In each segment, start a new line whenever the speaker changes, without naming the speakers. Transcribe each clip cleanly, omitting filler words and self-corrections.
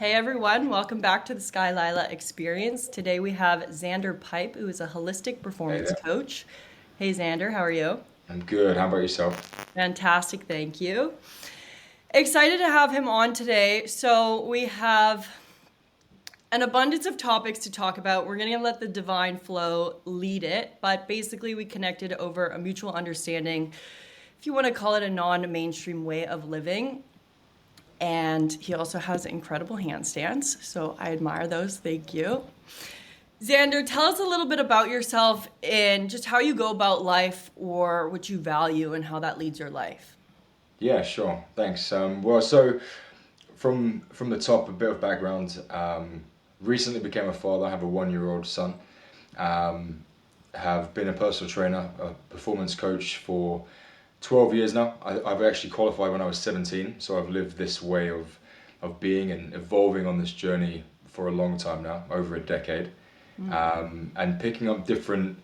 Hey everyone, welcome back to the Sky Lila Experience. Today we have Xander Pipe, who is a holistic
Hey
performance
there.
coach. Hey Xander, how are you?
I'm good. How about yourself?
Fantastic, thank you. Excited to have him on today. So we have an abundance of topics to talk about. We're going to let the divine flow lead it, but basically we connected over a mutual understanding, if you want to call it a non-mainstream way of living. And he also has incredible handstands, so I admire those. Thank you. Xander, tell us a little bit about yourself and just how you go about life or what you value and how that leads your life.
Yeah, sure. Thanks. So from the top, a bit of background. Recently became a father. I have a 1-year-old son. Um, have been a personal trainer, a performance coach for 12 years now. I've actually qualified when I was 17, so I've lived this way of being and evolving on this journey for a long time now, over a decade, and picking up different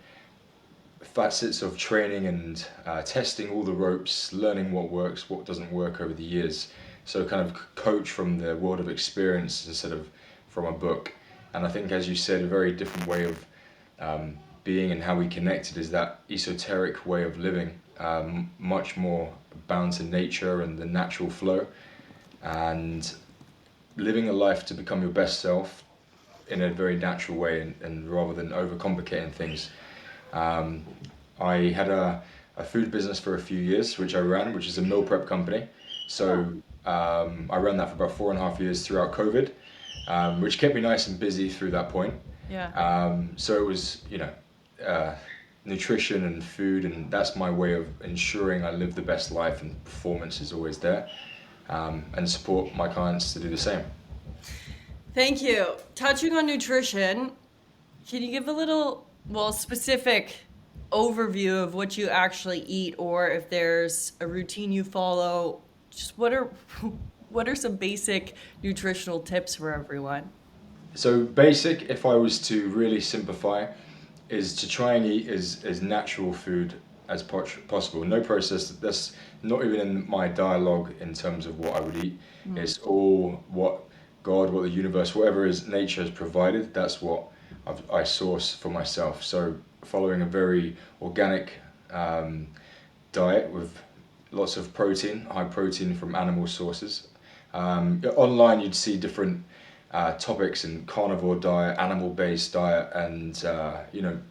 facets of training and testing all the ropes, learning what works, what doesn't work over the years. So kind of coach from the world of experience instead of from a book. And I think, as you said, a very different way of being and how we connected is that esoteric way of living, much more bound to nature and the natural flow, and living a life to become your best self in a very natural way and rather than overcomplicating things. Um, I had a food business for a few years, which I ran, which is a meal prep company. So
Oh,
I ran that for about 4.5 years throughout COVID, which kept me nice and busy through that point.
yeah.
So it was, uh, nutrition and food, and that's my way of ensuring I live the best life and performance is always there, and support my clients to do the same.
Thank you. Touching on nutrition, can you give a little, well, specific overview of what you actually eat or if there's a routine you follow? Just what are what are some basic nutritional tips for everyone?
So basic, if I was to really simplify, is to try and eat as natural food as possible. No processed. That's not even in my dialogue in terms of what I would eat.
Mm.
It's all what God, what the universe, whatever is nature has provided. That's what I source for myself. So following a very organic um, diet with lots of protein, high protein from animal sources. Online, you'd see different topics in carnivore diet, animal-based diet, and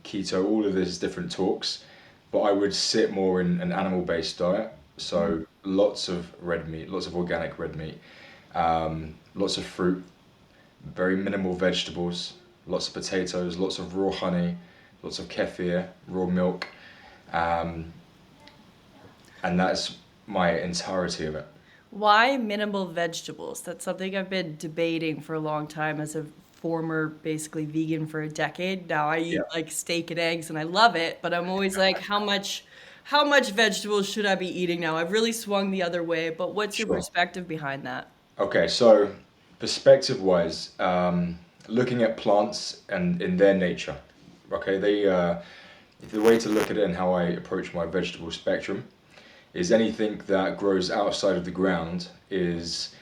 keto. All of these different talks, but I would sit more in an animal-based diet.
Mm.
So lots of red meat, lots of organic red meat, lots of fruit, very minimal vegetables, lots of potatoes, lots of raw honey, lots of kefir, raw milk, um, and that's my entirety of it.
Why minimal vegetables? That's something I've been debating for a long time as a former basically vegan for a decade. Now I
Yeah.
eat like steak and eggs and I love it, but I'm always like how much vegetables should I be eating now? I've really swung the other way, but what's your
Sure.
perspective behind that?
Okay, so perspective wise, looking at plants and in their nature, okay, the way to look at it and how I approach my vegetable spectrum is anything that grows outside of the ground is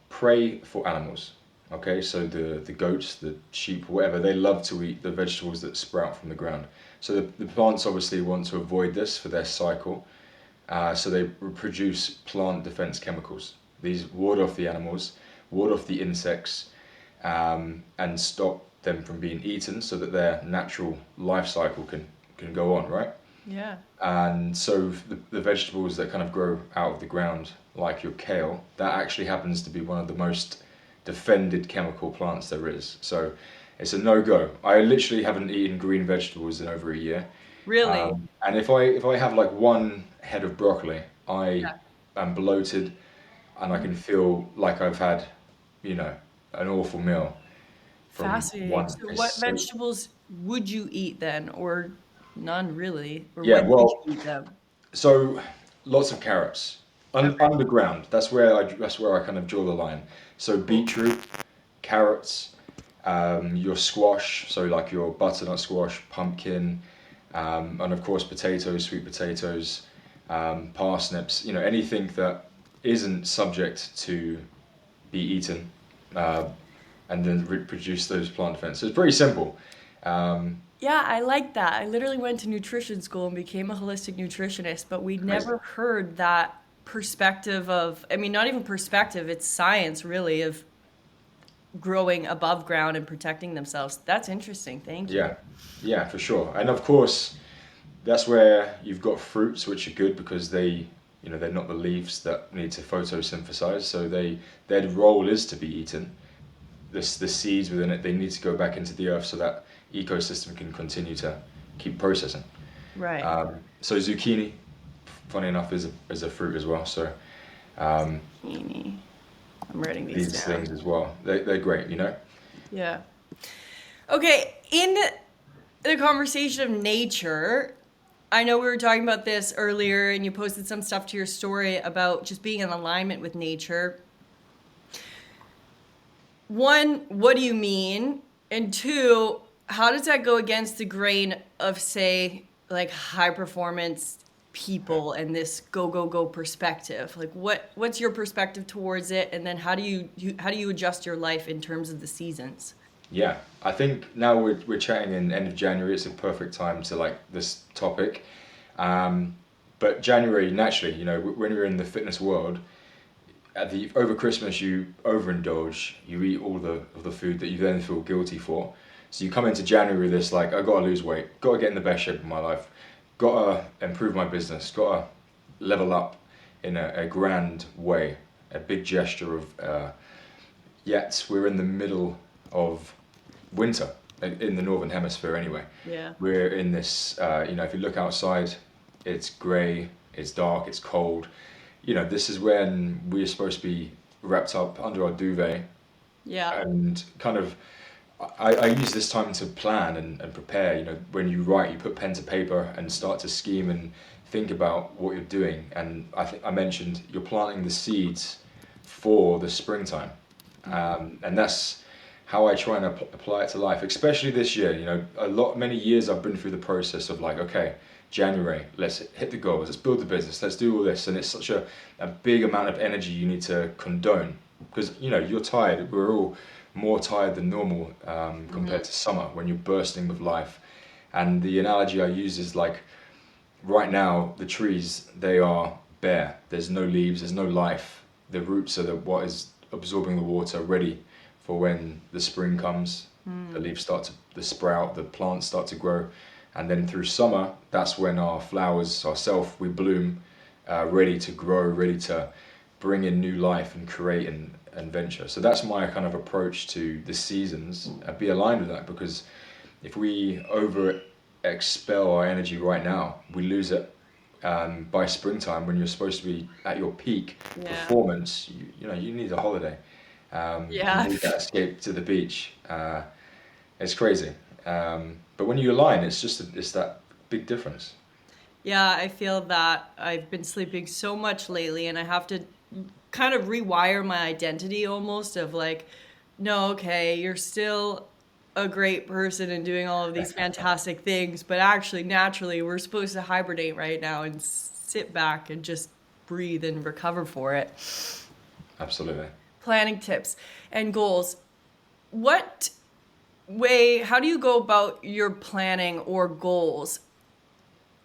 prey for animals. Okay, so the goats, the sheep, whatever, they love to eat the vegetables that sprout from the ground. So the plants obviously want to avoid this for their cycle. So they produce plant defense chemicals. These ward off the animals, ward off the insects, and stop them from being eaten so that their natural life cycle can go on, right?
Yeah.
And so the vegetables that kind of grow out of the ground, like your kale, that actually happens to be one of the most defended chemical plants there is. So it's a no-go. I literally haven't eaten green vegetables in over a year.
Really?
And if I have like one head of broccoli, I
Yeah.
am bloated and I can feel like I've had, you know, an awful meal from
Fascinating.
one.
So what
It's so
vegetables would you eat then or none really? Or
yeah,
when would
well,
you eat them?
so lots of carrots.
Okay,
Underground, that's where I kind of draw the line. So
cool.
beetroot, carrots, your squash, so like your butternut squash, pumpkin, and of course potatoes, sweet potatoes, parsnips. You know, anything that isn't subject to be eaten uh, and then reproduce those plant defense. So it's pretty simple.
Yeah, I like that. I literally went to nutrition school and became a holistic nutritionist, but we
Crazy.
never heard that perspective of, I mean, not even perspective, it's science really of growing above ground and protecting themselves. That's interesting. Thank you.
Yeah, yeah, for sure. And of course, that's where you've got fruits, which are good because they're not the leaves that need to photosynthesize. So their role is to be eaten. The seeds within it, they need to go back into the earth so that ecosystem can continue to keep processing.
Right.
So zucchini, funny enough, is a fruit as well. So
Zucchini. I'm writing these
these
down.
things as well, they're great, you know?
Yeah. Okay, in the conversation of nature, I know we were talking about this earlier and you posted some stuff to your story about just being in alignment with nature. One, what do you mean? And two, how does that go against the grain of, say, like high performance people and this go go go perspective? Like what's your perspective towards it, and then how do you adjust your life in terms of the seasons?
Yeah, I think now we're chatting in end of January. It's a perfect time to like this topic. Um, but January, naturally, when you're in the fitness world, at the over Christmas you overindulge. You eat all of the food that you then feel guilty for. So you come into January with this like, I gotta lose weight, gotta get in the best shape of my life, gotta improve my business, gotta level up in a grand way, a big gesture of. Yet we're in the middle of winter in the northern hemisphere anyway.
Yeah.
We're in this, if you look outside, it's grey, it's dark, it's cold. This is when we're supposed to be wrapped up under our duvet
Yeah.
and kind of. I use this time to plan and prepare. When you write, you put pen to paper and start to scheme and think about what you're doing. And I think I mentioned you're planting the seeds for the springtime, and that's how I try and apply it to life, especially this year. Many years I've been through the process of like, okay, January, let's hit the goals, let's build the business, let's do all this, and it's such a big amount of energy you need to condone because you're tired. We're all more tired than normal compared to summer when you're bursting with life. And the analogy I use is like, right now the trees, they are bare. There's no leaves, there's no life. The roots are what is absorbing the water, ready for when the spring comes. The leaves the sprout, the plants start to grow, and then through summer, that's when our flowers, ourself, we bloom, ready to grow, ready to bring in new life and create and venture. So that's my kind of approach to the seasons. Be aligned with that, because if we over expel our energy right now, we lose it by springtime when you're supposed to be at your peak
Yeah.
performance. You need a holiday. You
Yeah.
need that escape to the beach. It's crazy. But when you align, it's that big difference.
Yeah, I feel that I've been sleeping so much lately and I have to kind of rewire my identity almost of like, no, okay, you're still a great person and doing all of these fantastic things, but actually, naturally, we're supposed to hibernate right now and sit back and just breathe and recover for it.
Absolutely.
Planning tips and goals. What how do you go about your planning or goals?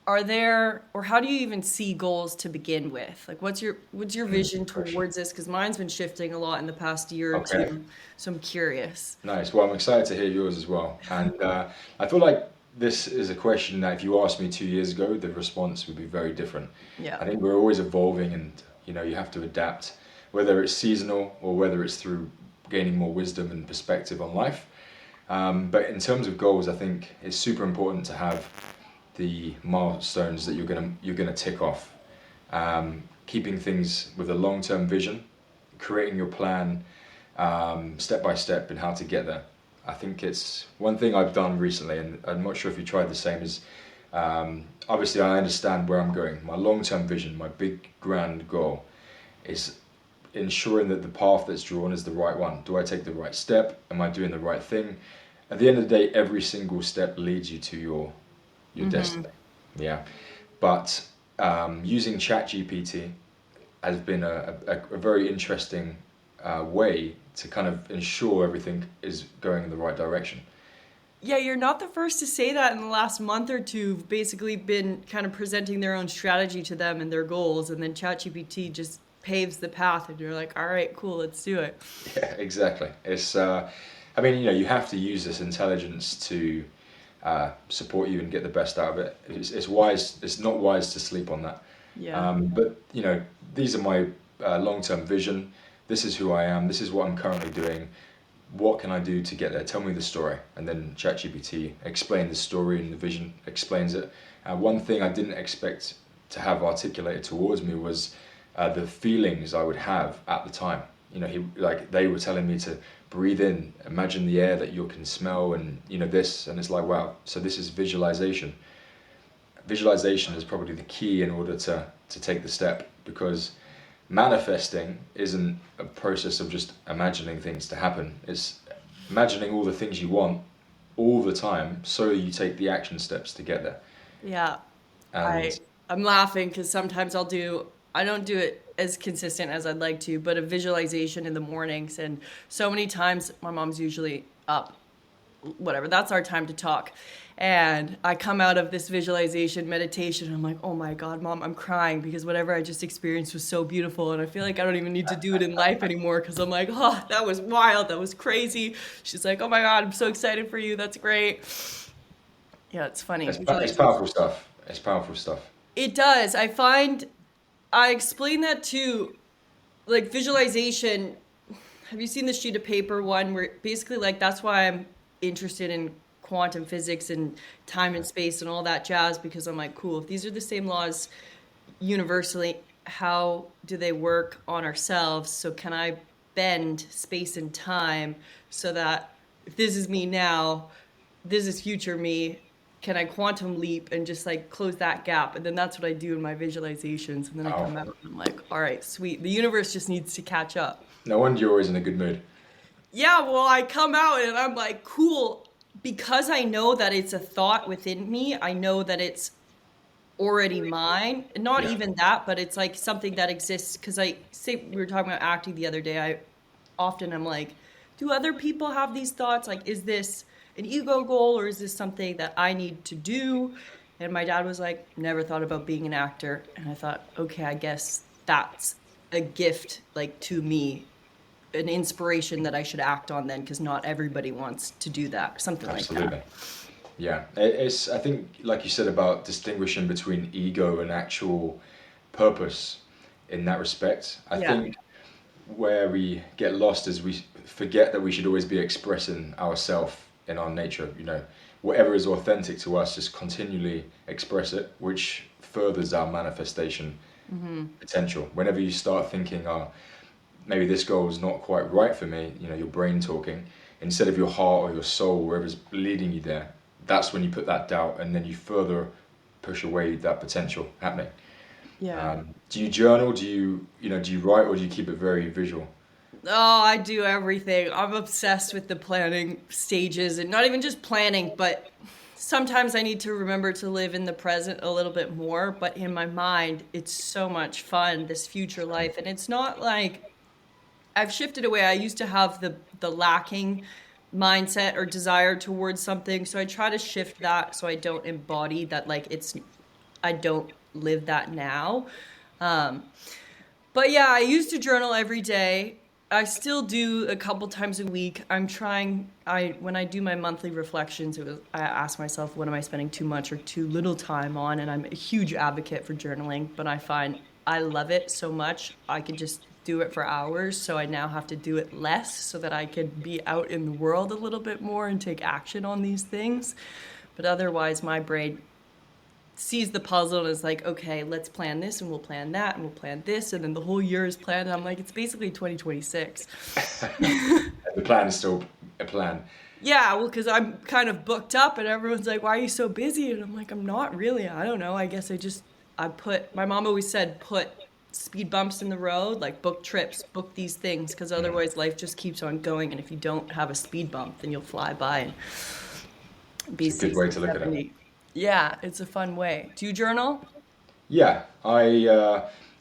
Are there, or how do you even see goals to begin with? Like what's your vision
Good question.
towards this? Because mine's been shifting a lot in the past year or
Okay.
two, so I'm curious.
Nice. Well, I'm excited to hear yours as well. And I feel like this is a question that if you asked me 2 years ago, the response would be very different.
Yeah.
I think we're always evolving, and you have to adapt, whether it's seasonal or whether it's through gaining more wisdom and perspective on life. But in terms of goals, I think it's super important to have the milestones that you're gonna tick off. Keeping things with a long-term vision, creating your plan step by step and how to get there. I think it's one thing I've done recently, and I'm not sure if you tried the same. Is obviously I understand where I'm going. My long-term vision, my big grand goal, is ensuring that the path that's drawn is the right one. Do I take the right step? Am I doing the right thing? At the end of the day, every single step leads you to your destiny. Yeah, but using ChatGPT has been a very interesting way to kind of ensure everything is going in the right direction.
Yeah, you're not the first to say that in the last month or two. You've basically been kind of presenting their own strategy to them and their goals, and then ChatGPT just paves the path, and you're like, all right, cool, let's do it.
Yeah, exactly. I mean, you have to use this intelligence to support you and get the best out of it. It's wise. It's not wise to sleep on that.
Yeah.
But these are my long-term vision. This is who I am. This is what I'm currently doing. What can I do to get there? Tell me the story. And then ChatGPT explain the story, and the vision explains it. One thing I didn't expect to have articulated towards me was the feelings I would have at the time. They were telling me to breathe in, imagine the air that you can smell, and this, and it's like, wow. So this is visualization. Visualization is probably the key in order to take the step, because manifesting isn't a process of just imagining things to happen. It's imagining all the things you want all the time, so you take the action steps to get there.
Yeah.
And
I'm laughing because sometimes I don't do it as consistent as I'd like to, but a visualization in the mornings. And so many times my mom's usually up, whatever, that's our time to talk. And I come out of this visualization meditation, and I'm like, oh my God, Mom, I'm crying because whatever I just experienced was so beautiful. And I feel like I don't even need to do it in life anymore, because I'm like, oh, that was wild. That was crazy. She's like, oh my God, I'm so excited for you. That's great. Yeah, it's funny.
it's powerful stuff. It's powerful stuff.
It does. I explain that too, like visualization. Have you seen the sheet of paper one where basically like that's why I'm interested in quantum physics and time and space and all that jazz, because I'm like, cool, if these are the same laws universally, how do they work on ourselves? So can I bend space and time so that if this is me now, this is future me, can I quantum leap and just like close that gap? And then that's what I do in my visualizations. And then I come out and I'm like, all right, sweet. The universe just needs to catch up.
No wonder you're always in a good mood.
Yeah, well, I come out and I'm like, cool. Because I know that it's a thought within me, I know that it's already mine. And not even that, but it's like something that exists. Because we were talking about acting the other day. I'm like, do other people have these thoughts? Like, is this an ego goal, or is this something that I need to do? And my dad was like, never thought about being an actor. And I thought, okay, I guess that's a gift, like, to me, an inspiration that I should act on then, because not everybody wants to do that, something
Absolutely.
like that.
Yeah, it's, I think, like you said about distinguishing between ego and actual purpose in that respect. I think where we get lost is we forget that we should always be expressing ourselves in our nature. Whatever is authentic to us, just continually express it, which furthers our manifestation potential. Whenever you start thinking, maybe this goal is not quite right for me, your brain talking, instead of your heart or your soul, wherever's leading you there, that's when you put that doubt, and then you further push away that potential happening.
Yeah.
Do you journal? Do you write, or do you keep it very visual?
Oh, I do everything. I'm obsessed with the planning stages, and not even just planning, but sometimes I need to remember to live in the present a little bit more. But in my mind, it's so much fun, this future life. And it's not like I've shifted away. I used to have the lacking mindset or desire towards something. So I try to shift that so I don't embody that, like, I don't live that now. But yeah, I used to journal every day. I still do a couple times a week. When I do my monthly reflections, I ask myself, what am I spending too much or too little time on? And I'm a huge advocate for journaling, but I find I love it so much. I could just do it for hours. So I now have to do it less so that I can be out in the world a little bit more and take action on these things. But otherwise, my brain sees the puzzle and is like, okay, let's plan this, and we'll plan that, and we'll plan this, and then the whole year is planned, and I'm like, it's basically 2026.
The plan is still a plan.
Yeah, well, because I'm kind of booked up, and everyone's like, why are you so busy? And I'm like, I'm not really. I don't know. I guess my mom always said, put speed bumps in the road, like book trips, book these things, because otherwise life just keeps on going, and if you don't have a speed bump, then you'll fly by and be
It's a good way to look at
70.
it.
Yeah, it's a fun way. Do you journal?
Yeah,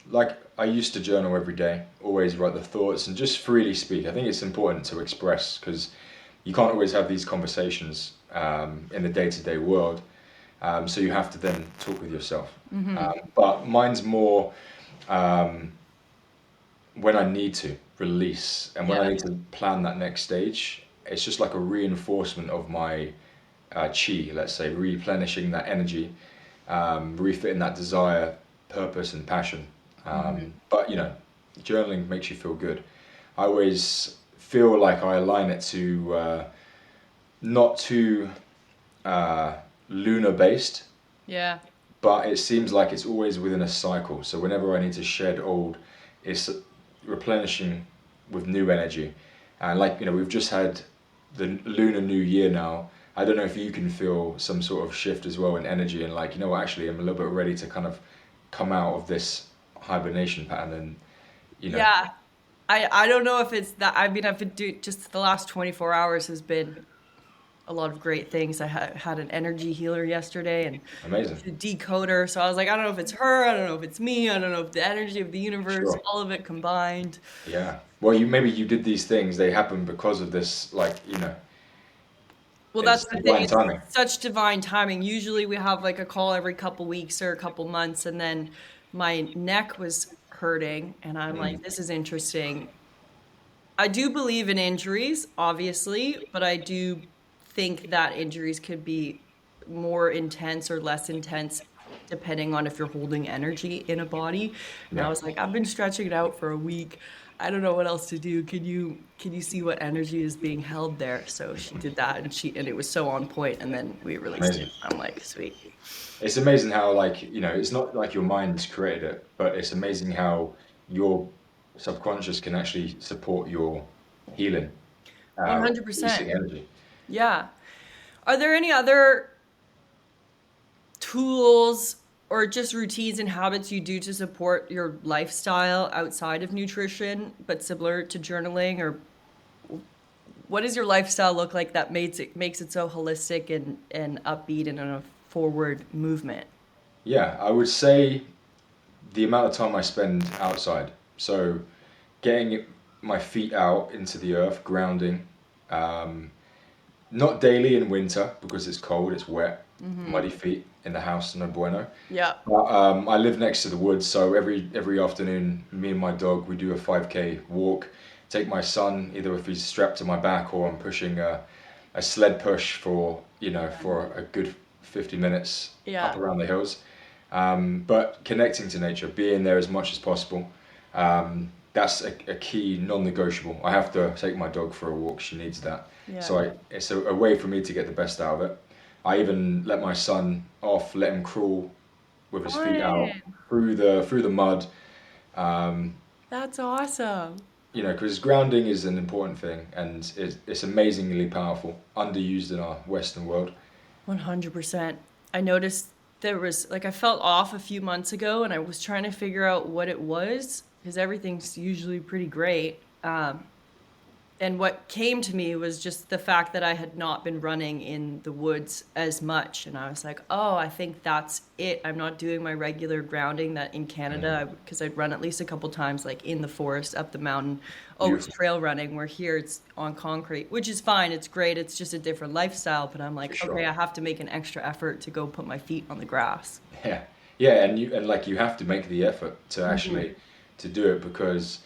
like I used to journal every day, always write the thoughts and just freely speak. I think it's important to express because you can't always have these conversations in the day-to-day world. So you have to then talk with yourself. But mine's more um, when I need to release and when I
Yeah.
need to plan that next stage. It's just like a reinforcement of my chi, let's say, replenishing that energy, refitting that desire, purpose, and passion. But you know, journaling makes you feel good. I always feel like I align it to not too lunar based,
Yeah.
but it seems like it's always within a cycle. So whenever I need to shed old, it's replenishing with new energy. And like, you know, we've just had the Lunar New Year now. I don't know if you can feel some sort of shift as well in energy and like, you know what, actually I'm a little bit ready to kind of come out of this hibernation pattern and, you know,
Yeah. I don't know if it's that. I mean, I've been just the last 24 hours has been a lot of great things. I had an energy healer yesterday and
amazing.
a decoder. So I was like, I don't know if it's her. I don't know if it's me. I don't know if the energy of the universe,
Sure.
all of it combined.
Yeah. Well, you maybe you did these things, they happen because of this, like, you know,
Well,
it's
that's the thing.
divine
It's
timing.
such divine timing. Usually we have like a call every couple weeks or a couple months, and then my neck was hurting, and I'm like, this is interesting. I do believe in injuries, obviously, but I do think that injuries could be more intense or less intense depending on if you're holding energy in a body. And I
Yeah.
was like, I've been stretching it out for a week. I don't know what else to do. Can you see what energy is being held there? So she did that and it was so on point and then we released it.
Amazing.
I'm like, sweet.
It's amazing how, like, you know, it's not like your mind has created it, but it's amazing how your subconscious can actually support your healing,
100%.
releasing energy.
Yeah. Are there any other tools or just routines and habits you do to support your lifestyle outside of nutrition, but similar to journaling? Or what does your lifestyle look like that makes it so holistic and upbeat and in a forward movement?
Yeah, I would say the amount of time I spend outside. So getting my feet out into the earth, grounding, um, not daily in winter because it's cold, it's wet, muddy feet in the house, no bueno.
Yeah.
But I live next to the woods, so every afternoon, me and my dog, we do a 5K walk. Take my son, either if he's strapped to my back or I'm pushing a sled push for, you know, for a good 50 minutes up
Yeah.
around the hills. But connecting to nature, being there as much as possible, that's a key non-negotiable. I have to take my dog for a walk. She needs that.
Yeah.
So it's a way for me to get the best out of it. I even let my son off, let him crawl with his feet out
Fun.
through the mud. Um,
That's awesome.
you know, because grounding is an important thing, and it's amazingly powerful, underused in our Western world.
100%. I noticed there was like I felt off a few months ago and I was trying to figure out what it was because everything's usually pretty great. And what came to me was just the fact that I had not been running in the woods as much. And I was like, oh, I think that's it. I'm not doing my regular grounding that in Canada, because I'd run at least a couple times, like in the forest, up the mountain. Oh, it's
Beautiful.
trail running, where here it's on concrete, which is fine. It's great. It's just a different lifestyle. But I'm
For
like,
sure.
okay, I have to make an extra effort to go put my feet on the grass.
Yeah, yeah, and like you have to make the effort to
Hmm.
actually to do it because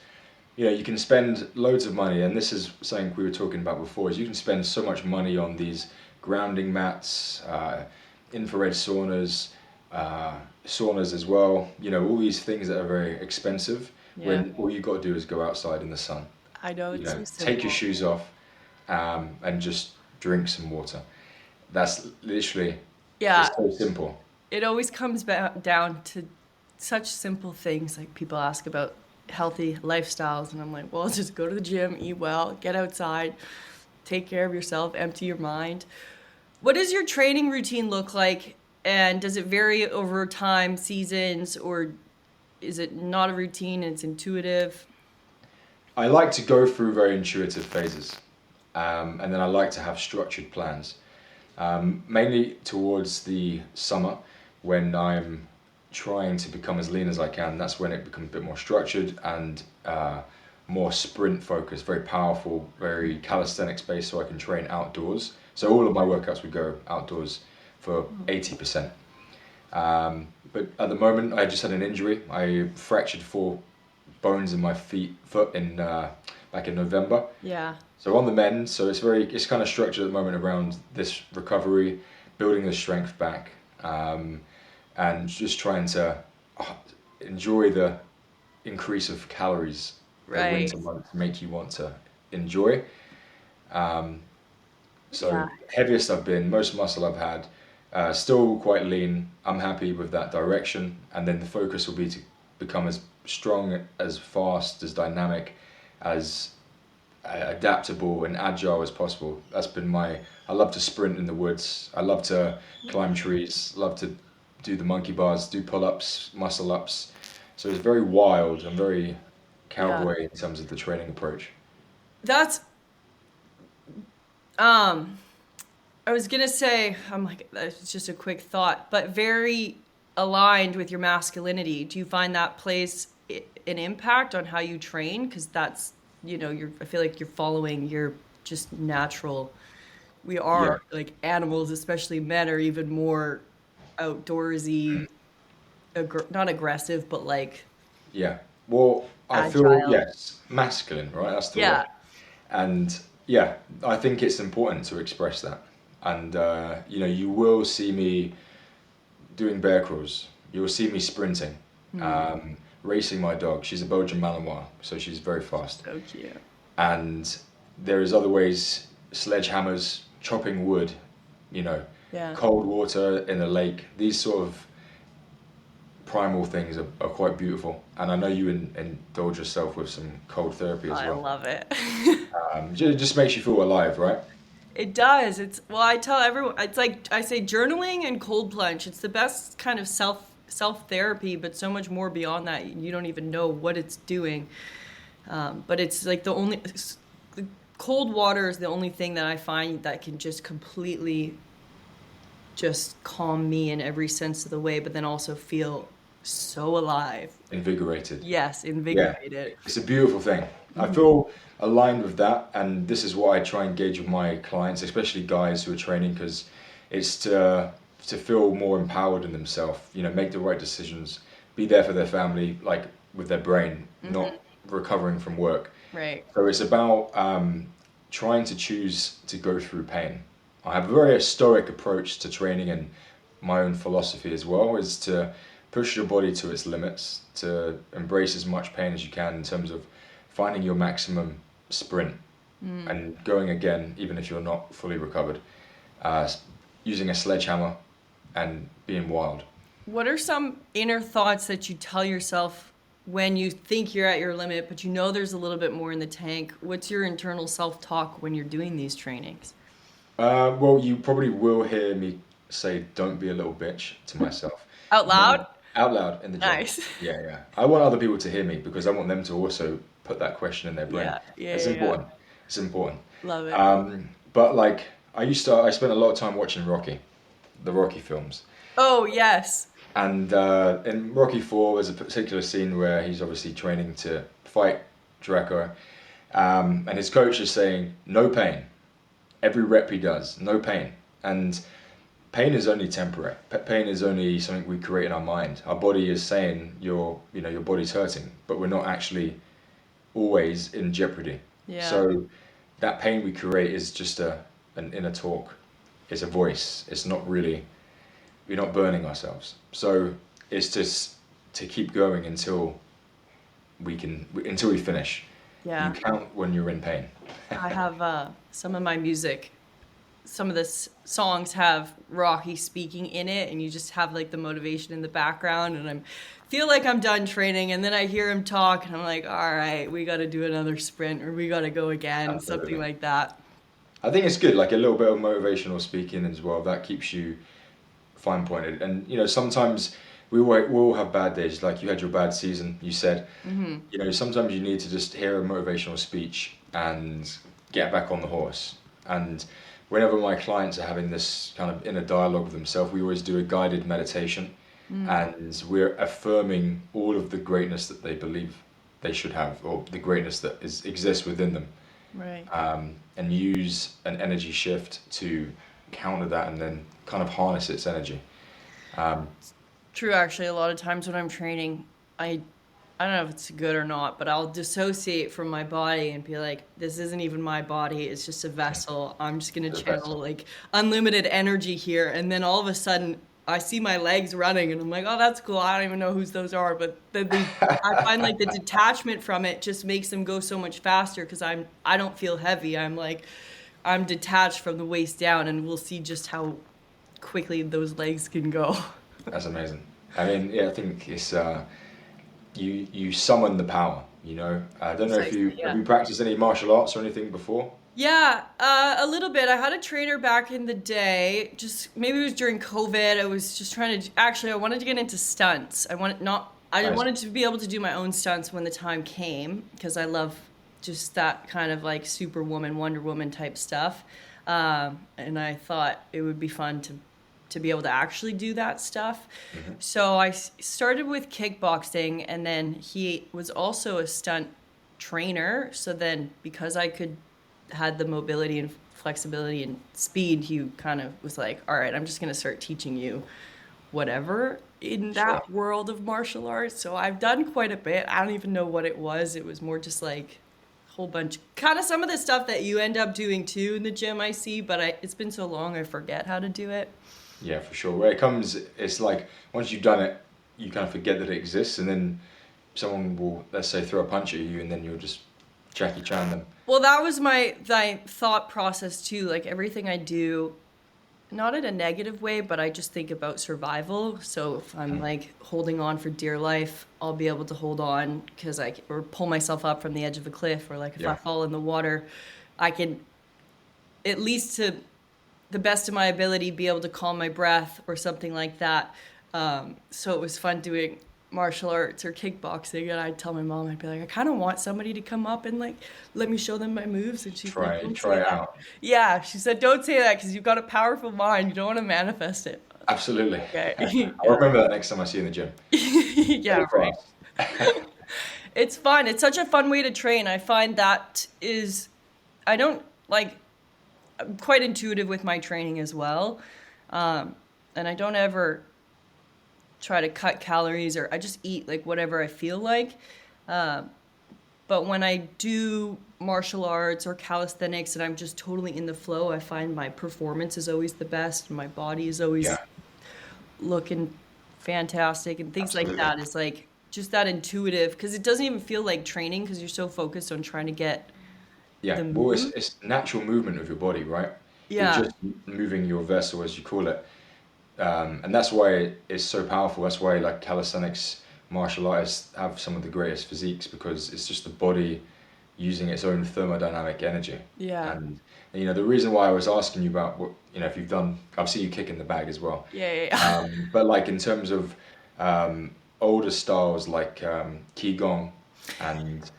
you know you can spend loads of money, and this is something we were talking about before. Is you can spend so much money on these grounding mats, infrared saunas as well. You know all these things that are very expensive.
Yeah,
When all you got to do is go outside in the sun.
I know
You
it's
know,
so
take your
simple.
shoes off, and just drink some water. That's literally
Yeah,
it's so simple.
it always comes back down to such simple things like people ask about healthy lifestyles and I'm like, well, just go to the gym, eat well, get outside, take care of yourself, empty your mind. What does your training routine look like, and does it vary over time, seasons, or is it not a routine and it's intuitive?
I like to go through very intuitive phases, and then I like to have structured plans. Mainly towards the summer, when I'm trying to become as lean as I can. That's when it becomes a bit more structured and more sprint focused, very powerful, very calisthenics based, so I can train outdoors. So all of my workouts would go outdoors for 80%. But at the moment, I just had an injury. I fractured 4 bones in my foot in back in November.
Yeah.
So on the mend. So it's kind of structured at the moment around this recovery, building the strength back, and just trying to enjoy the increase of calories that
Right.
winter months make you want to enjoy. So
Yeah.
heaviest I've been, most muscle I've had, still quite lean. I'm happy with that direction, and then the focus will be to become as strong, as fast, as dynamic, as adaptable and agile as possible. That's been I love to sprint in the woods. I love to climb trees. Love to do the monkey bars, do pull-ups, muscle ups. So it's very wild and very cowboy in terms of the training approach.
That's I was gonna say, I'm like, that's just a quick thought, but very aligned with your masculinity. Do you find that plays an impact on how you train? Because that's, I feel like you're following your just natural. We
Yeah,
are like animals, especially men, are even more outdoorsy, not aggressive, but like
yeah. Well, I feel,
agile.
yes, masculine, right? That's the
Yeah.
word. And yeah, I think it's important to express that. And you will see me doing bear crawls. You will see me sprinting, racing my dog. She's a Belgian Malinois, so she's very fast.
So cute.
And there is other ways, sledgehammers, chopping wood, you know,
Yeah.
cold water in a lake. These sort of primal things are quite beautiful. And I know you indulge yourself with some cold therapy as
I
well.
love it.
It just makes you feel alive, right?
It does. Well, I tell everyone, it's like I say journaling and cold plunge. It's the best kind of self therapy, but so much more beyond that. You don't even know what it's doing. But it's like the cold water is the only thing that I find that can just completely just calm me in every sense of the way, but then also feel so alive.
Invigorated.
Yes,
Yeah,
invigorated.
it's a beautiful thing. I feel aligned with that, and this is what I try and engage with my clients, especially guys who are training, because it's to feel more empowered in themselves. Make the right decisions, be there for their family, like with their brain, not recovering from work.
Right.
So it's about trying to choose to go through pain. I have a very stoic approach to training, and my own philosophy as well is to push your body to its limits, to embrace as much pain as you can in terms of finding your maximum sprint and going again, even if you're not fully recovered, using a sledgehammer and being wild.
What are some inner thoughts that you tell yourself when you think you're at your limit, but you know there's a little bit more in the tank? What's your internal self-talk when you're doing these trainings?
Well, you probably will hear me say, "Don't be a little bitch" to myself.
Out loud?
Out loud in the gym.
Nice.
Yeah, yeah. I want other people to hear me because I want them to also put that question in their brain.
Yeah, yeah,
It's
yeah, yeah.
important. It's important.
Love it.
But like I spent a lot of time watching the Rocky films.
Oh, yes.
And in Rocky 4, there's a particular scene where he's obviously training to fight Draco. And his coach is saying, no pain. Every rep he does, no pain. And pain is only temporary. Pain is only something we create in our mind. Our body is saying your body's hurting, but we're not actually always in jeopardy.
Yeah.
So that pain we create is just an inner talk. It's a voice. It's not really, we're not burning ourselves. So it's just to keep going until we finish.
Yeah.
You count when you're in pain.
I have some of my music. Some of the songs have Rocky speaking in it, and you just have like the motivation in the background, and I feel like I'm done training, and then I hear him talk, and I'm like, all right, we got to do another sprint, or we got to go again,
Absolutely.
something like that.
I think it's good, like a little bit of motivational speaking as well. That keeps you fine pointed. And sometimes we all have bad days. Like you had your bad season, you said. Sometimes you need to just hear a motivational speech and get back on the horse. And whenever my clients are having this kind of inner dialogue with themselves, we always do a guided meditation. and we're affirming all of the greatness that they believe they should have, or the greatness that exists within them,
Right.
and use an energy shift to counter that and then kind of harness its energy.
True, actually, a lot of times when I'm training, I don't know if it's good or not, but I'll dissociate from my body and be like, this isn't even my body. It's just a vessel. I'm just going to
The
channel
vessel.
like unlimited energy here. And then all of a sudden, I see my legs running and I'm like, oh, that's cool. I don't even know whose those are. But I find like the detachment from it just makes them go so much faster because I don't feel heavy. I'm detached from the waist down, and we'll see just how quickly those legs can go.
That's amazing. I mean, yeah, I think it's you summon the power. You know, I don't know if
Precisely,
have
yeah.
you practiced any martial arts or anything before.
Yeah, a little bit. I had a trainer back in the day. Just maybe it was during COVID. I was just trying to. Actually, I wanted to get into stunts. I
Nice.
wanted to be able to do my own stunts when the time came because I love just that kind of like Superwoman, Wonder Woman type stuff. And I thought it would be fun to be able to actually do that stuff.
Hmm.
So I started with kickboxing, and then he was also a stunt trainer. So then, because I could had the mobility and flexibility and speed, he kind of was like, "All right, I'm just gonna start teaching you whatever in
Sure.
that world of martial arts." So I've done quite a bit. I don't even know what it was. It was more just like a whole bunch, kind of some of the stuff that you end up doing too in the gym. I see, but it's been so long I forget how to do it.
Yeah, for sure. Where it comes, it's like once you've done it, you kind of forget that it exists, and then someone will, let's say, throw a punch at you, and then you'll just Jackie Chan them.
Well, that was my thought process too. Like everything I do, not in a negative way, but I just think about survival. So if I'm like holding on for dear life, I'll be able to hold on because or pull myself up from the edge of a cliff, or like if I
Yeah,
fall in the water, I can at least to the best of my ability be able to calm my breath or something like that. So it was fun doing martial arts or kickboxing, and I'd tell my mom, I'd be like, I kind of want somebody to come up and like let me show them my moves, and she's like, don't say
try it
that.
out.
Yeah, she said, don't say that because you've got a powerful mind. You don't want to manifest it.
Absolutely.
Okay.
I'll
Yeah.
remember that next time I see you in the gym.
Yeah,
Very
right.
fast.
It's fun. It's such a fun way to train. I find that is, I don't like, I'm quite intuitive with my training as well. And I don't ever try to cut calories, or I just eat like whatever I feel like. But when I do martial arts or calisthenics and I'm just totally in the flow, I find my performance is always the best and my body is
Yeah,
always looking fantastic and things like
absolutely.
that. Is like just that intuitive because it doesn't even feel like training because you're so focused on trying to get
Yeah,
the
well,
move.
it's natural movement of your body, right? You're
Yeah.
just moving your vessel, as you call it, and that's why it's so powerful. That's why like calisthenics martial artists have some of the greatest physiques because it's just the body using its own thermodynamic energy.
Yeah.
And you know the reason why I was asking you about what you know if you've done, I've seen you kick in the bag as well.
Yeah. Yeah. Yeah.
But like in terms of um, older styles like qigong and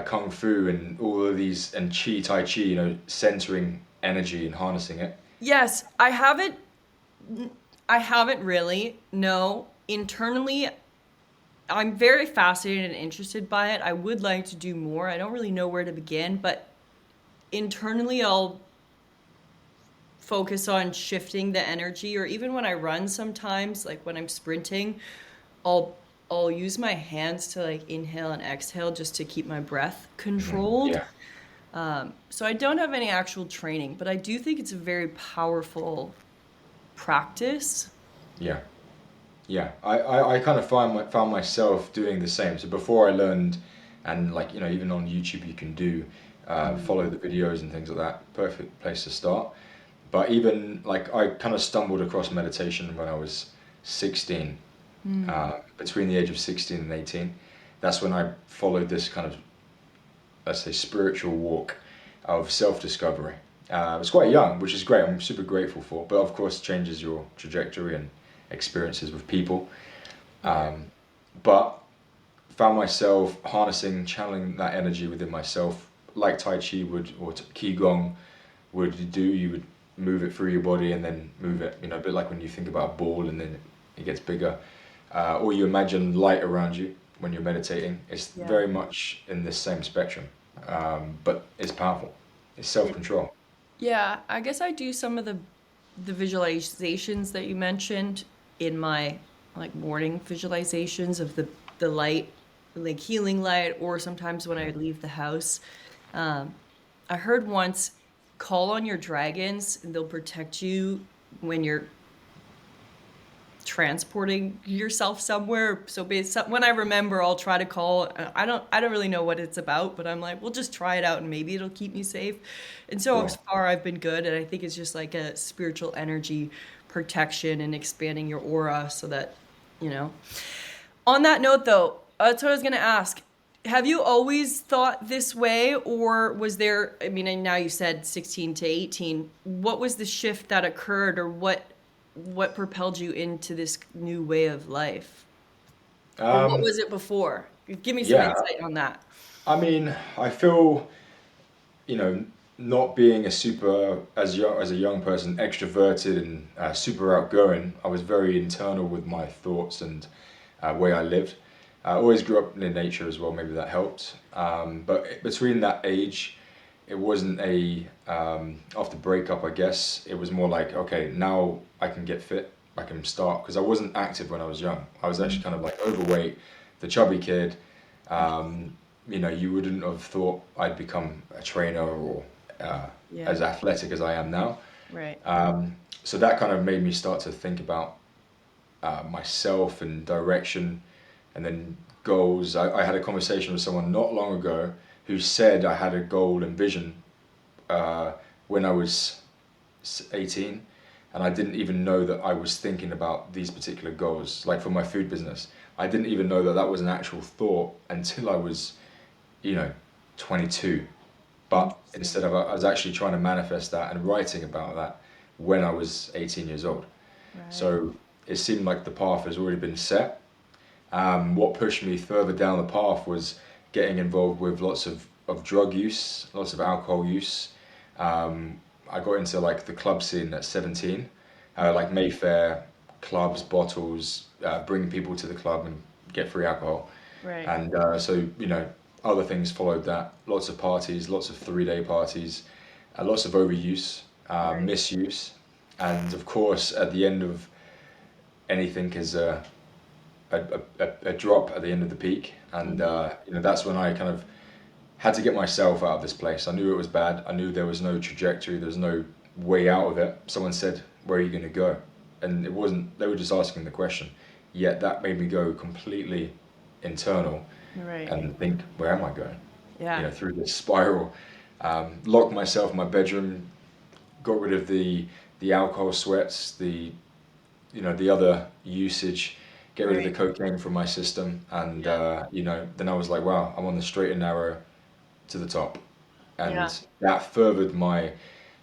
kung fu and all of these and tai chi, you know, centering energy and harnessing it.
Yes, I haven't really. No, internally, I'm very fascinated and interested by it. I would like to do more. I don't really know where to begin, but internally, I'll focus on shifting the energy, or even when I run sometimes, like when I'm sprinting, I'll I'll use my hands to like inhale and exhale just to keep my breath controlled.
Yeah,
So I don't have any actual training, but I do think it's a very powerful practice.
yeah, yeah. I kind of found myself doing the same. So before I learned, and like you know, even on YouTube, you can do follow the videos and things like that. Perfect place to start. But even like I kind of stumbled across meditation when I was 16, between the age of 16 and 18. That's when I followed this kind of, let's say, spiritual walk of self-discovery. I was quite young, which is great. I'm super grateful for, but of course, changes your trajectory and experiences with people.
Yeah.
But found myself harnessing, channeling that energy within myself, like Tai Chi would or Qigong would do. You would move it through your body and then move it. You know, a bit like when you think about a ball and then it gets bigger. Or you imagine light around you when you're meditating. It's
Yeah.
very much in this same spectrum, but it's powerful. It's self-control.
Yeah, I guess I do some of the visualizations that you mentioned in my like morning visualizations of the light, like healing light, or sometimes when I leave the house. Um, I heard once, call on your dragons and they'll protect you when you're transporting yourself somewhere. So when I remember, I'll try to call. I don't really know what it's about, but I'm like, we'll just try it out and maybe it'll keep me safe. And so
Sure.
far I've been good, and I think it's just like a spiritual energy protection and expanding your aura so that, you know. On that note though, that's what I was going to ask. Have you always thought this way, or was there, I mean, and now you said 16 to 18, what was the shift that occurred, or what propelled you into this new way of life? Or what
Um,
was it before? Give me some
yeah,
insight on that.
I mean, I feel, you know, not being a super as a young person, extroverted and super outgoing. I was very internal with my thoughts and way I lived. I always grew up in nature as well. Maybe that helped. But between that age, it wasn't a after breakup. I guess it was more like, okay, now I can get fit. I can start because I wasn't active when I was young. I was actually kind of like overweight, the chubby kid. Um, you wouldn't have thought I'd become a trainer or
Yeah,
as athletic as I am now.
right.
So that kind of made me start to think about myself and direction, and then goals. I had a conversation with someone not long ago who said I had a goal and vision uh, when I was 18, and I didn't even know that I was thinking about these particular goals, like for my food business. I didn't even know that that was an actual thought until I was, you know, 22. But
Interesting.
instead of, I was actually trying to manifest that and writing about that when I was 18 years old.
Right.
So it seemed like the path has already been set. What pushed me further down the path was getting involved with lots of drug use, lots of alcohol use. I got into like the club scene at 17, like Mayfair, clubs, bottles, bring people to the club and get free alcohol.
Right.
And other things followed that. Lots of parties, lots of 3-day parties, lots of overuse,
Right.
misuse. And of course, at the end of anything is a drop at the end of the peak, and
Hmm.
that's when I kind of had to get myself out of this place. I knew it was bad. I knew there was no trajectory. There was no way out of it. Someone said, "Where are you going to go?" And it wasn't. They were just asking the question. Yet that made me go completely internal
Right.
and think, "Where am I going?"
Yeah.
Through this spiral. Locked myself in my bedroom. Got rid of the alcohol sweats, the other usage, get rid of the
Right.
cocaine from my system, and
Yeah.
then I was like, wow, I'm on the straight and narrow to the top,
Yeah.
and that furthered my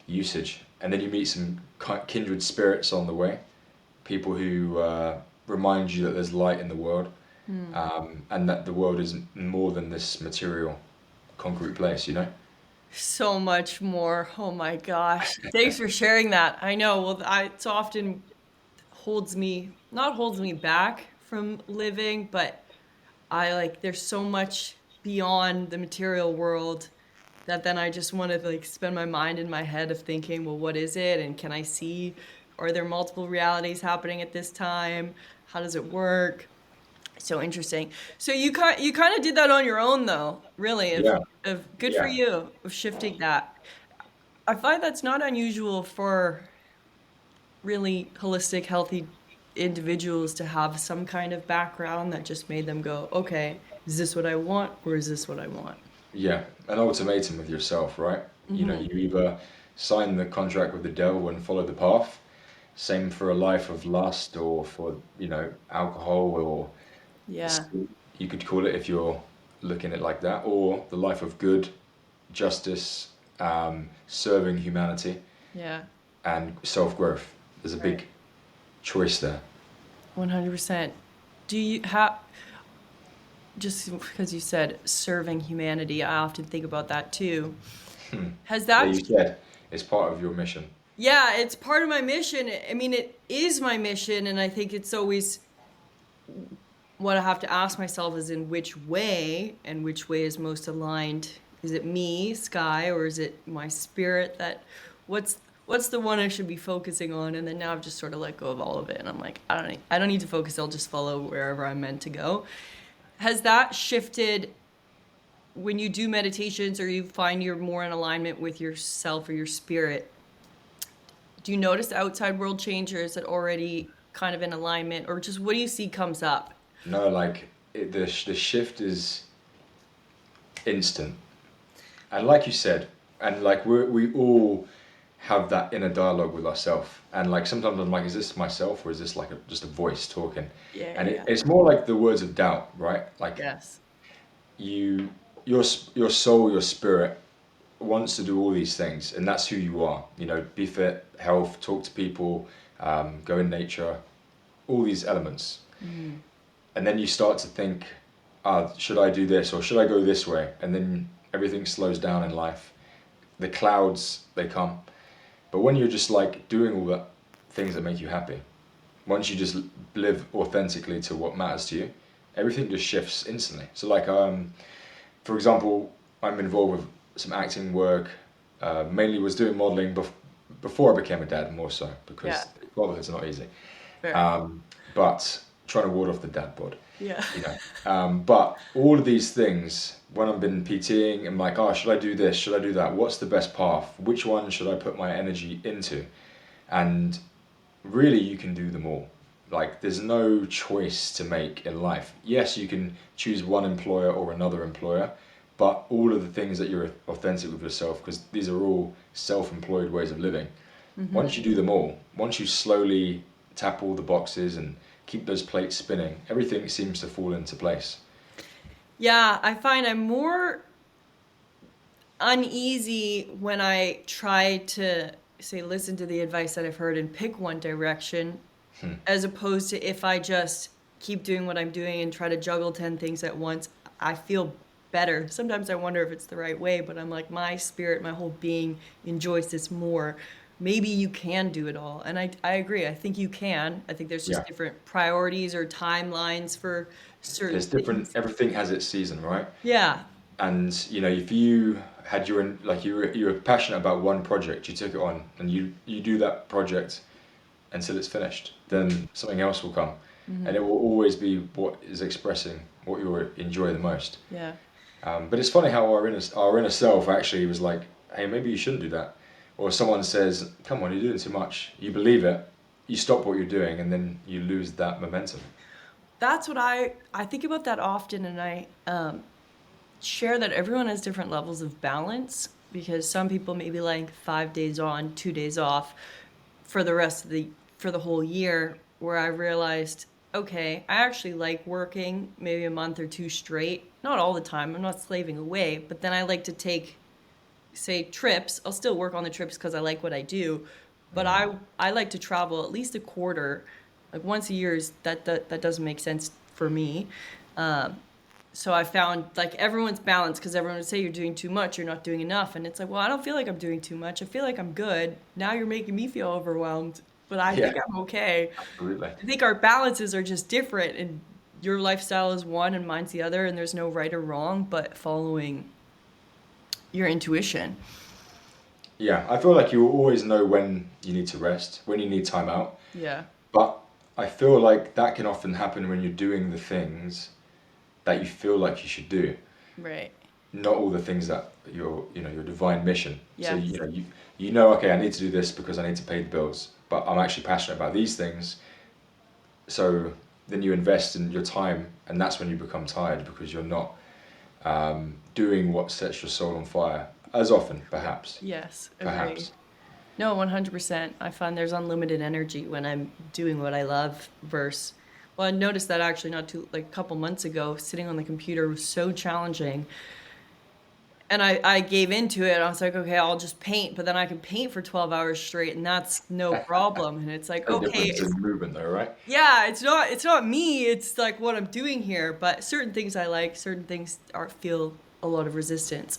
usage. And then you meet some kindred spirits on the way, people who remind you that there's light in the world,
Hmm.
and that the world is more than this material, concrete place.
So much more. Oh my gosh. Thanks for sharing that. I know. Well, it's often not holds me back from living, but I like there's so much beyond the material world that then I just want to like spend my mind in my head of thinking, well, what is it? And can I see? Are there multiple realities happening at this time? How does it work? So interesting. So you kind of did that on your own though, really,
Yeah,
of good for
yeah.
you of shifting that. I find that's not unusual for really holistic, healthy individuals to have some kind of background that just made them go, okay, is this what I want or is this what I want?
Yeah, an ultimatum with yourself, right?
Hmm.
You either sign the contract with the devil and follow the path. Same for a life of lust or for, alcohol or
Yeah,
you could call it if you're looking at it like that, or the life of good, justice, serving humanity,
yeah,
and self-growth. There's a
right.
big choice there.
100%. Do you have, just because you said serving humanity, I often think about that too.
Hmm.
Has
Yeah,
that,
you said it's part of your mission.
Yeah, it's part of my mission. I mean, it is my mission, and I think it's always what I have to ask myself is in which way, and which way is most aligned. Is it me, Sky, or is it my spirit that what's what's the one I should be focusing on? And then now I've just sort of let go of all of it, and I'm like, I don't need to focus. I'll just follow wherever I'm meant to go. Has that shifted when you do meditations or you find you're more in alignment with yourself or your spirit? Do you notice the outside world change, or is it already kind of in alignment, or just what do you see comes up?
No, like the shift is instant. And like you said, and like we all have that inner dialogue with ourselves. And like sometimes I'm like, is this myself or is this like just a voice talking?
Yeah,
And
yeah.
it's more like the words of doubt, right? Like
Yes.
you, your soul, your spirit wants to do all these things, and that's who you are. You know, be fit, health, talk to people, go in nature, all these elements.
Mm.
And then you start to think, should I do this or should I go this way? And then everything slows down in life. The clouds, they come. But when you're just like doing all the things that make you happy, once you just live authentically to what matters to you, everything just shifts instantly. So like, for example, I'm involved with some acting work, mainly was doing modeling before I became a dad, more so, because
Yeah.
fatherhood's not easy.
Fair.
But trying to ward off the dad bod,
Yeah.
you know. But all of these things, when I've been PTing, I'm like, oh, should I do this? Should I do that? What's the best path? Which one should I put my energy into? And really, you can do them all. Like, there's no choice to make in life. Yes, you can choose one employer or another employer, but all of the things that you're authentic with yourself, because these are all self-employed ways of living.
Hmm.
Once you do them all, once you slowly tap all the boxes and keep those plates spinning, everything seems to fall into place.
Yeah, I find I'm more uneasy when I try to say listen to the advice that I've heard and pick one direction,
Hmm.
as opposed to if I just keep doing what I'm doing and try to juggle 10 things at once, I feel better. Sometimes I wonder if it's the right way, but I'm like, my spirit, my whole being enjoys this more. Maybe you can do it all. And I agree. I think you can. I think there's just
Yeah.
different priorities or timelines for certain
There's different,
things.
everything has its season, right?
Yeah.
And you know, if you had your like you were passionate about one project, you took it on, and you do that project until it's finished, then something else will come,
Hmm.
and it will always be what is expressing what you enjoy the most.
Yeah.
But it's funny how our inner self actually was like, hey, maybe you shouldn't do that, or someone says, come on, you're doing too much. You believe it, you stop what you're doing, and then you lose that momentum.
That's what I think about that often, and I share that everyone has different levels of balance because some people maybe like 5 days on, 2 days off for the rest of the for the whole year. Where I realized, okay, I actually like working maybe a month or two straight, not all the time. I'm not slaving away, but then I like to take say trips. I'll still work on the trips because I like what I do, but
Mm.
I like to travel at least a quarter, like once a year. Is that doesn't make sense for me. Um, so I found like everyone's balanced because everyone would say you're doing too much, you're not doing enough, and it's like, well, I don't feel like I'm doing too much. I feel like I'm good. Now you're making me feel overwhelmed, but I
Yeah,
think I'm okay.
absolutely.
I think our balances are just different, and your lifestyle is one and mine's the other, and there's no right or wrong, but following your intuition.
Yeah, I feel like you will always know when you need to rest, when you need time out.
Yeah.
But I feel like that can often happen when you're doing the things that you feel like you should do,
Right.
not all the things that your divine mission. So
Yes.
you know, okay, I need to do this because I need to pay the bills, but I'm actually passionate about these things. So then you invest in your time, and that's when you become tired because you're not doing what sets your soul on fire as often, perhaps.
Yes. Agree.
Perhaps.
No, 100%. I find there's unlimited energy when I'm doing what I love versus, well, I noticed that actually not too, like a couple months ago, sitting on the computer was so challenging. And I gave into it. I was like, okay, I'll just paint, but then I can paint for 12 hours straight and that's no problem. And it's like,
No
okay,
difference in movement though, right?
yeah, it's not me, it's like what I'm doing here. But certain things I like, certain things are feel a lot of resistance.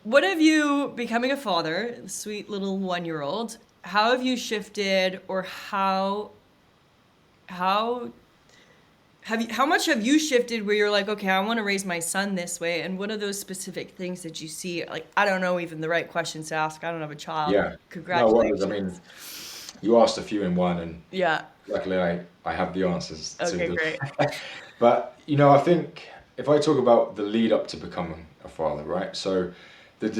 What have you, becoming a father, sweet little 1-year-old, how have you shifted, or how how much have you shifted where you're like, okay, I want to raise my son this way, and what are those specific things that you see? Like, I don't know even the right questions to ask. I don't have a child.
Yeah. No worries. I mean,
Congratulations.
you asked a few in one, and
Yeah.
luckily I have the answers to
Okay,
them.
great.
But, I think if I talk about the lead up to becoming a father, right? So it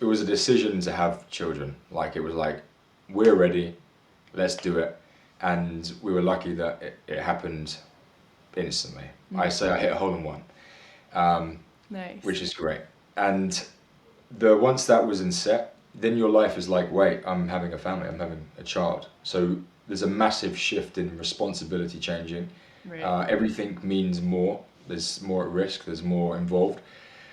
was a decision to have children. Like, it was like, we're ready, let's do it. And we were lucky that it happened instantly. I say I hit a hole in one,
Nice.
which is great. And once that was in set, then your life is like, wait, I'm having a family, I'm having a child. So there's a massive shift in responsibility changing.
Right.
Everything means more. There's more at risk. There's more involved.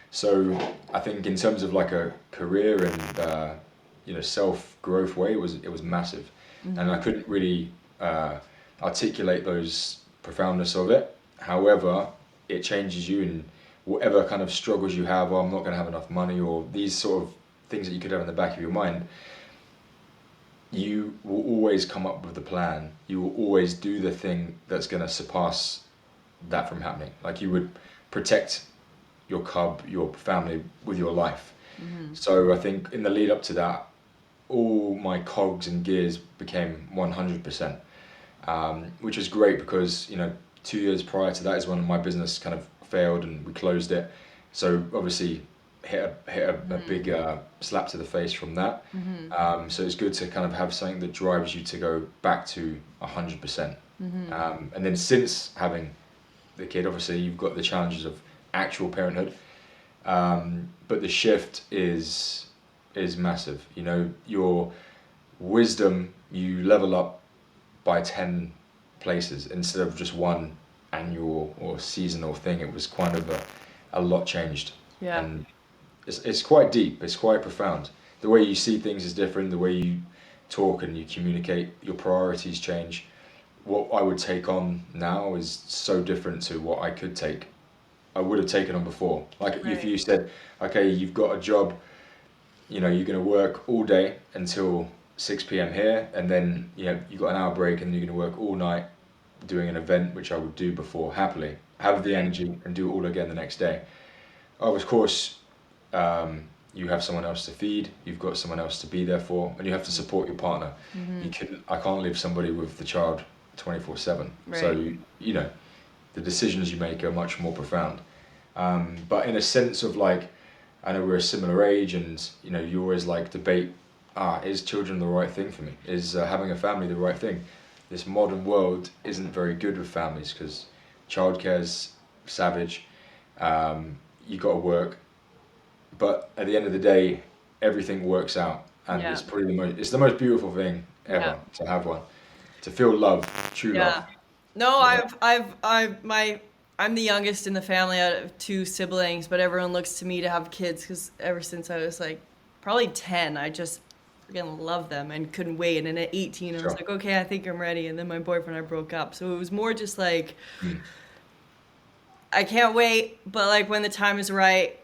So I think in terms of like a career and self growth way, it was massive, and I couldn't really articulate those profoundness of it. However, it changes you in whatever kind of struggles you have. Oh, I'm not going to have enough money, or these sort of things that you could have in the back of your mind. You will always come up with a plan. You will always do the thing that's going to surpass that from happening. Like, you would protect your cub, your family with your life. So I think in the lead up to that, all my cogs and gears became 100%, which is great because 2 years prior to that is when my business kind of failed and we closed it. So obviously hit a big slap to the face from that. So it's good to kind of have something that drives you to go back to 100%. And then since having the kid, obviously you've got the challenges of actual parenthood, but the shift is massive. Your wisdom, you level up by 10 places instead of just one annual or seasonal thing. It was kind of a lot changed.
Yeah.
And it's quite deep, it's quite profound. The way you see things is different, the way you talk and you communicate, your priorities change. What I would take on now is so different to what I could take. I would have taken on before. Like, if
Right.
you said, okay, you've got a job, you're going to work all day until 6 p.m. here, and then you've got an hour break, and you're going to work all night doing an event, which I would do before happily, have the energy, and do it all again the next day. Oh, of course, you have someone else to feed, you've got someone else to be there for, and you have to support your partner. I can't leave somebody with the child 24/7.
Right.
So the decisions you make are much more profound. But in a sense of like, I know we're a similar age, and you always like debate, is children the right thing for me? Is having a family the right thing? This modern world isn't very good with families because childcare's savage. You got to work, but at the end of the day, everything works out, and
Yeah.
it's probably the most beautiful thing ever to have one, to feel love, true love.
Yeah. No,
Yeah.
I'm the youngest in the family out of two siblings, but everyone looks to me to have kids because ever since I was like probably 10, I just freaking love them and couldn't wait. And at 18, I was
Sure.
like, okay, I think I'm ready. And then my boyfriend and I broke up. So it was more just like, I can't wait, but like when the time is right,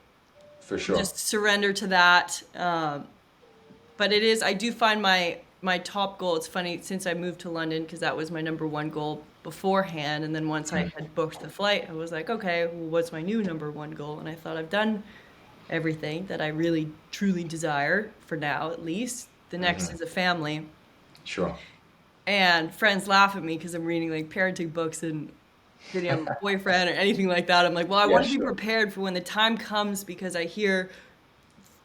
For sure.
just surrender to that. But I do find my top goal, it's funny, since I moved to London, because that was my number one goal beforehand, and then once I had booked the flight, I was like, okay, well, what's my new number one goal? And I thought, I've done everything that I really truly desire, for now at least. The next is a family.
Sure.
And friends laugh at me because I'm reading like parenting books and getting a boyfriend or anything like that. I'm like, well, I
Yeah,
want to be
sure.
prepared for when the time comes, because I hear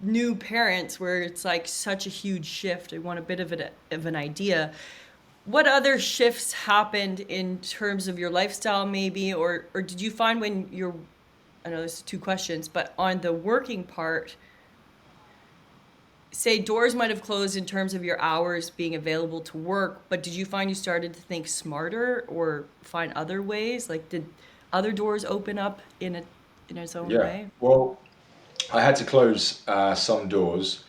new parents where it's like such a huge shift. I want a bit of an idea. What other shifts happened in terms of your lifestyle, maybe, or did you find when you're, I know there's two questions, but on the working part, say doors might have closed in terms of your hours being available to work, but did you find you started to think smarter or find other ways? Like, did other doors open up in its own
Yeah.
way?
Well, I had to close some doors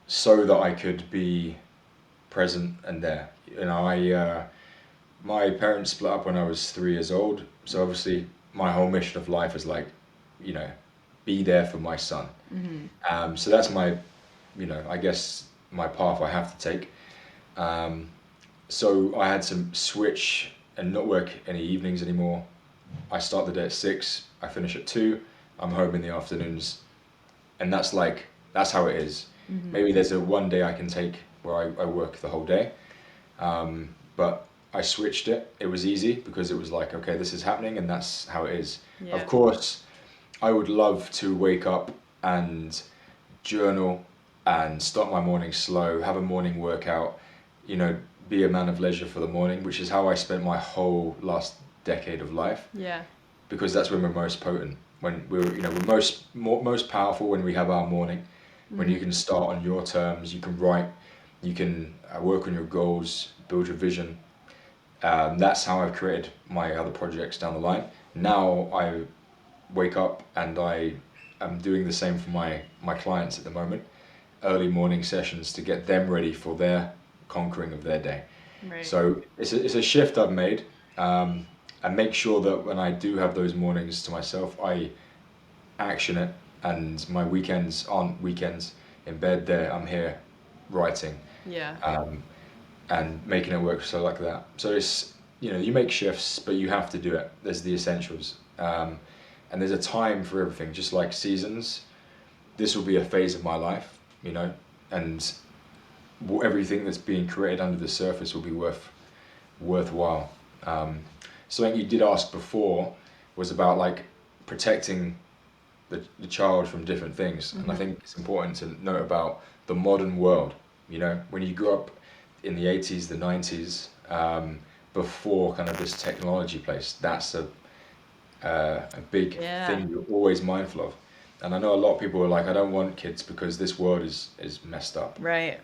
so that I could be present and there. My parents split up when I was 3 years old, so obviously my whole mission of life is like, be there for my son. So that's my, I guess my path I have to take. So I had to switch and not work any evenings anymore. I start the day at 6, I finish at 2, I'm home in the afternoons. And that's how it is. Maybe there's a one day I can take where I work the whole day. But I switched it. It was easy because it was like, okay, this is happening and that's how it is.
Yeah.
Of course, I would love to wake up and journal and start my morning slow, have a morning workout, be a man of leisure for the morning, which is how I spent my whole last decade of life.
Yeah.
Because that's when we're most potent, when we're most powerful when we have our morning, when you can start on your terms, you can write, you can work on your goals, build your vision. That's how I've created my other projects down the line. Now I wake up and I am doing the same for my clients at the moment, early morning sessions to get them ready for their conquering of their day.
Right.
So it's a shift I've made. And make sure that when I do have those mornings to myself, I action it, and my weekends aren't weekends in bed there. I'm here writing
Yeah.
and making it work so like that. So it's, you make shifts, but you have to do it. There's the essentials. And there's a time for everything, just like seasons. This will be a phase of my life, and everything that's being created under the surface will be worthwhile. Something you did ask before was about like protecting the child from different things. And I think it's important to note about the modern world. When you grew up in the 80s, the 90s, before kind of this technology place, that's a big thing you're always mindful of. And I know a lot of people are like, I don't want kids because this world is messed up.
Right.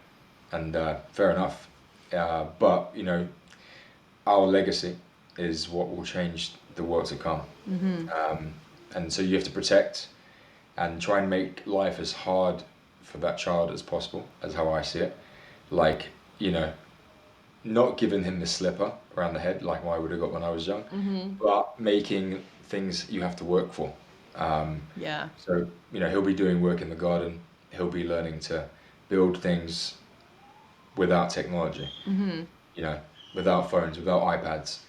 And fair enough. But, our legacy is what will change the world to come. And so you have to protect and try and make life as hard for that child as possible, as how I see it. Like, not giving him the slipper around the head like I would have got when I was young, but making things you have to work for.
Yeah.
So, he'll be doing work in the garden. He'll be learning to build things without technology, without phones, without iPads.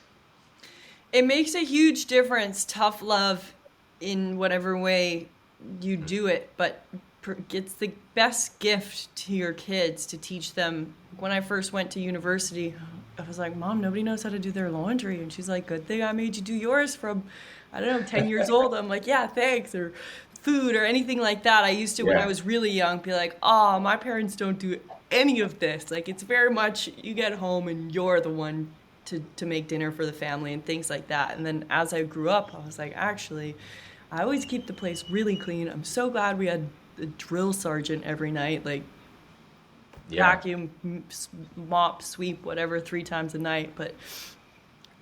It makes a huge difference, tough love, in whatever way you do it, but it's the best gift to your kids to teach them. When I first went to university, I was like, Mom, nobody knows how to do their laundry. And she's like, good thing I made you do yours from, 10 years old. I'm like, yeah, thanks. Or food or anything like that. I used to, when I was really young, be like, oh, my parents don't do any of this. Like, it's very much you get home and you're the one to make dinner for the family and things like that. And then as I grew up, I was like, actually, I always keep the place really clean. I'm so glad we had a drill sergeant every night, like vacuum, mop, sweep, whatever, 3 times a night. But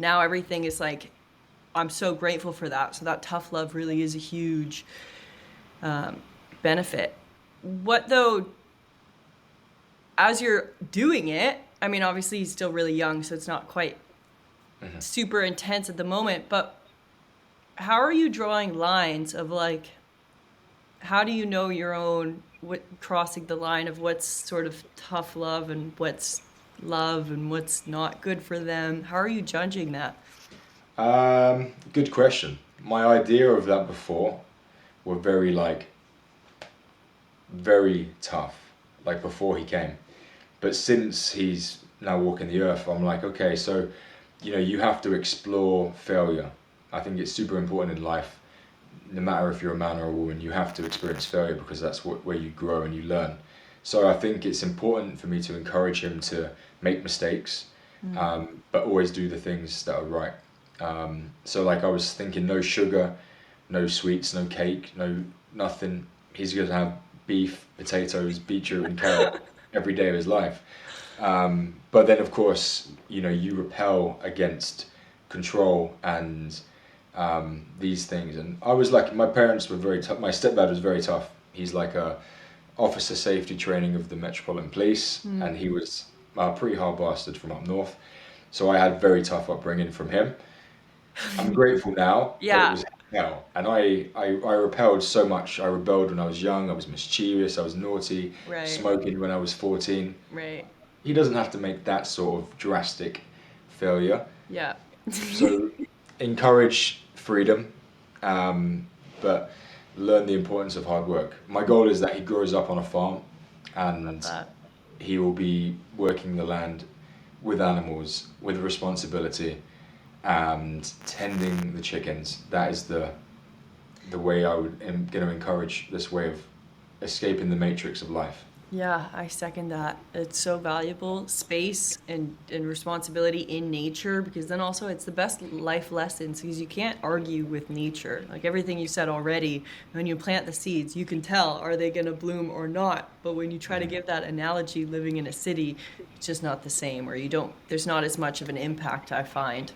now everything is like, I'm so grateful for that. So that tough love really is a huge benefit. What though, as you're doing it, I mean, obviously he's still really young, so it's not quite super intense at the moment, but how are you drawing lines of like, how do you know your own, crossing the line of what's sort of tough love and what's love and what's not good for them? How are you judging that?
Good question. My idea of that before were very tough, like before he came. But since he's now walking the earth, I'm like, okay, so, you have to explore failure. I think it's super important in life. No matter if you're a man or a woman, you have to experience failure because that's where you grow and you learn. So I think it's important for me to encourage him to make mistakes, but always do the things that are right. So like I was thinking, no sugar, no sweets, no cake, nothing. He's going to have beef, potatoes, beetroot and carrot every day of his life. But then of course, you repel against control and these things. And I was like, my parents were very tough. My stepdad was very tough. He's like a officer safety training of the Metropolitan Police, and he was a pretty hard bastard from up north. So I had very tough upbringing from him. I'm grateful now, but it was hell. And I repelled so much. I rebelled when I was young. I was mischievous. I was naughty.
Right.
Smoking when I was 14.
Right.
he doesn't have to make that sort of drastic failure.
Yeah.
So encourage freedom, but learn the importance of hard work. My goal is that he grows up on a farm
Love
and
that.
he will be working the land with animals, with responsibility, and tending the chickens. That is the way am going to encourage this way of escaping the matrix of life.
Yeah, I second that. It's so valuable, space and responsibility in nature, because then also it's the best life lessons because you can't argue with nature. Like everything you said already, when you plant the seeds, you can tell are they going to bloom or not. But when you try to give that analogy living in a city, it's just not the same, or you don't, there's not as much of an impact, I find.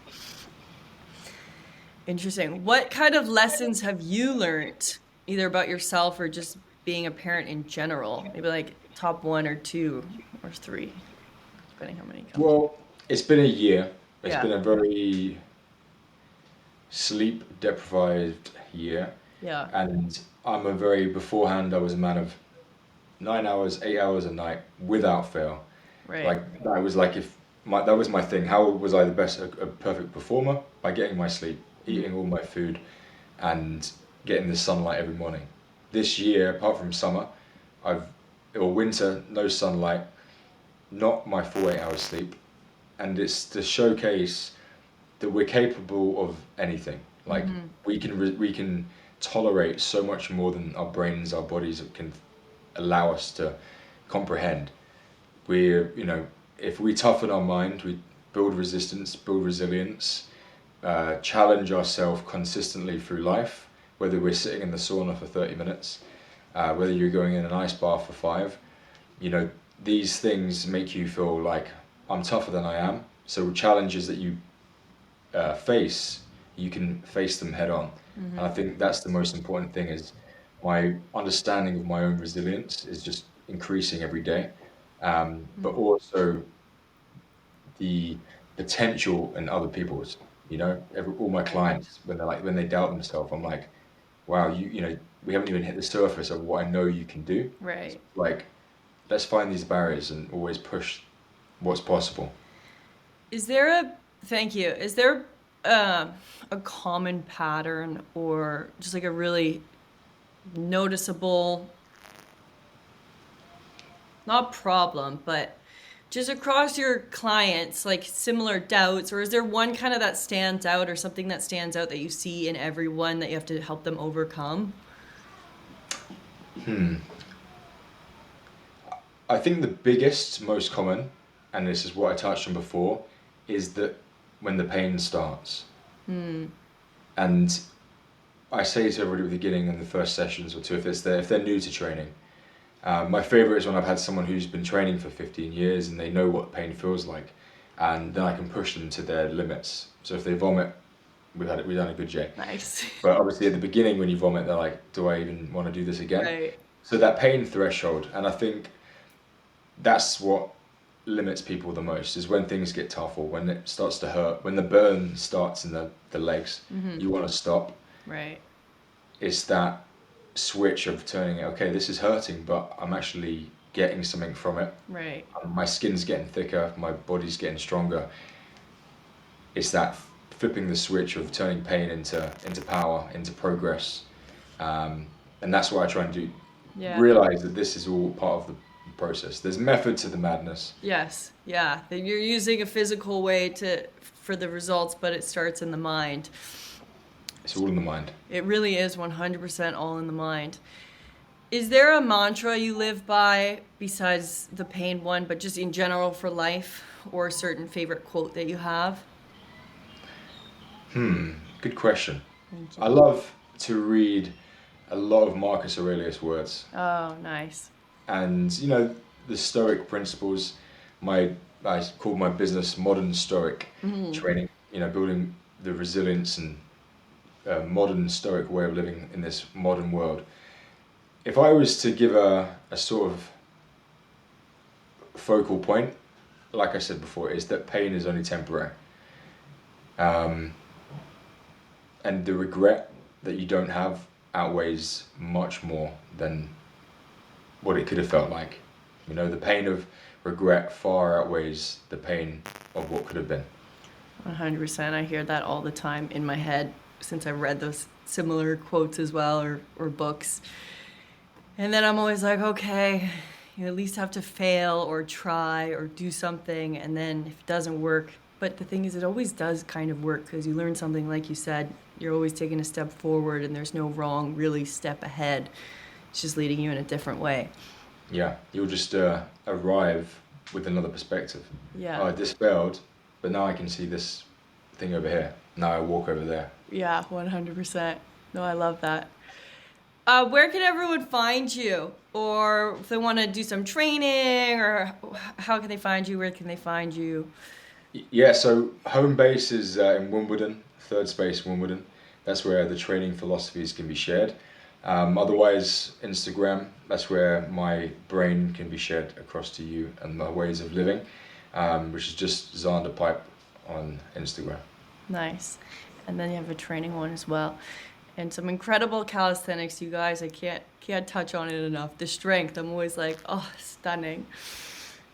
Interesting. What kind of lessons have you learned, either about yourself or just being a parent in general? Maybe like top one or two or three, depending how many come to you.
Well, it's been a year. It's
Yeah.
been a very sleep deprived year,
Yeah.
and I'm a very beforehand. I was a man of 9 hours, 8 hours a night without fail.
Right.
Like that was like if my that was my thing. How was I the best, a perfect performer? By getting my sleep, eating all my food, and getting the sunlight every morning. This year, apart from summer, I've or winter, no sunlight, not my full 8 hours sleep, and it's to showcase that we're capable of anything. Like we can tolerate so much more than our brains, our bodies can allow us to comprehend. We're, if we toughen our mind, we build resistance, build resilience, challenge ourselves consistently through life, whether we're sitting in the sauna for 30 minutes, whether you're going in an ice bath for 5, you know, these things make you feel like I'm tougher than I am. So challenges that you face, you can face them head on. And I think that's the most important thing is my understanding of my own resilience is just increasing every day. But also the potential in other people's, all my
Right.
clients, when they doubt themselves, I'm like, wow, we haven't even hit the surface of what I know you can do.
Right.
Like, let's find these barriers and always push what's possible.
Is there thank you. Is there uh, a common pattern or just like a really noticeable, not problem, but just across your clients, like similar doubts, or is there one kind of that stands out or something that stands out that you see in everyone that you have to help them overcome?
I think the biggest, most common, and this is what I touched on before, is that when the pain starts. And I say to everybody at the beginning in the first sessions or two, if they're new to training, my favorite is when I've had someone who's been training for 15 years and they know what pain feels like, and then I can push them to their limits. So if they vomit, we've done a good job.
Nice.
But obviously at the beginning when you vomit, they're like, do I even want to do this again?
Right.
So that pain threshold, and I think that's what limits people the most is when things get tough or when it starts to hurt, when the burn starts in the legs, you want to stop.
Right.
It's that switch of turning it, okay, this is hurting, but I'm actually getting something from it.
Right.
My skin's getting thicker, my body's getting stronger. It's that flipping the switch of turning pain into power, into progress. And that's what I try and do.
Yeah.
Realize that this is all part of the process. There's method to the madness.
Yes. Yeah. That you're using a physical way for the results, but it starts in the mind.
It's all in the mind.
It really is 100% all in the mind. Is there a mantra you live by besides the pain one, but just in general for life, or a certain favorite quote that you have?
Good question.
Thank
I
you.
love to read a lot of Marcus Aurelius' words.
Oh, nice.
And the Stoic principles. I call my business modern Stoic training. Building the resilience and modern Stoic way of living in this modern world. If I was to give a sort of focal point, like I said before, is that pain is only temporary, and the regret that you don't have outweighs much more than what it could have felt like. You know, the pain of regret far outweighs the pain of what could have been.
100%. I hear that all the time in my head since I've read those similar quotes as well, or books. And then I'm always like, okay, you at least have to fail or try or do something. And then if it doesn't work, but the thing is, it always does kind of work because you learn something, like you said, you're always taking a step forward and there's no wrong, really, step ahead. It's just leading you in a different way.
Yeah, you'll just arrive with another perspective.
Yeah.
Oh, this failed, but now I can see this thing over here. Now I walk over there.
Yeah, 100%. No, I love that. Where can everyone find you? Or if they want to do some training, or how can they find you? Where can they find you?
Yeah, so home base is in Wimbledon, third space Wimbledon. That's where the training philosophies can be shared. Otherwise, Instagram, that's where my brain can be shared across to you and my ways of living, which is just Xander Pipe on Instagram.
Nice. And then you have a training one as well. And some incredible calisthenics, you guys. I can't touch on it enough. The strength, I'm always like, oh, stunning.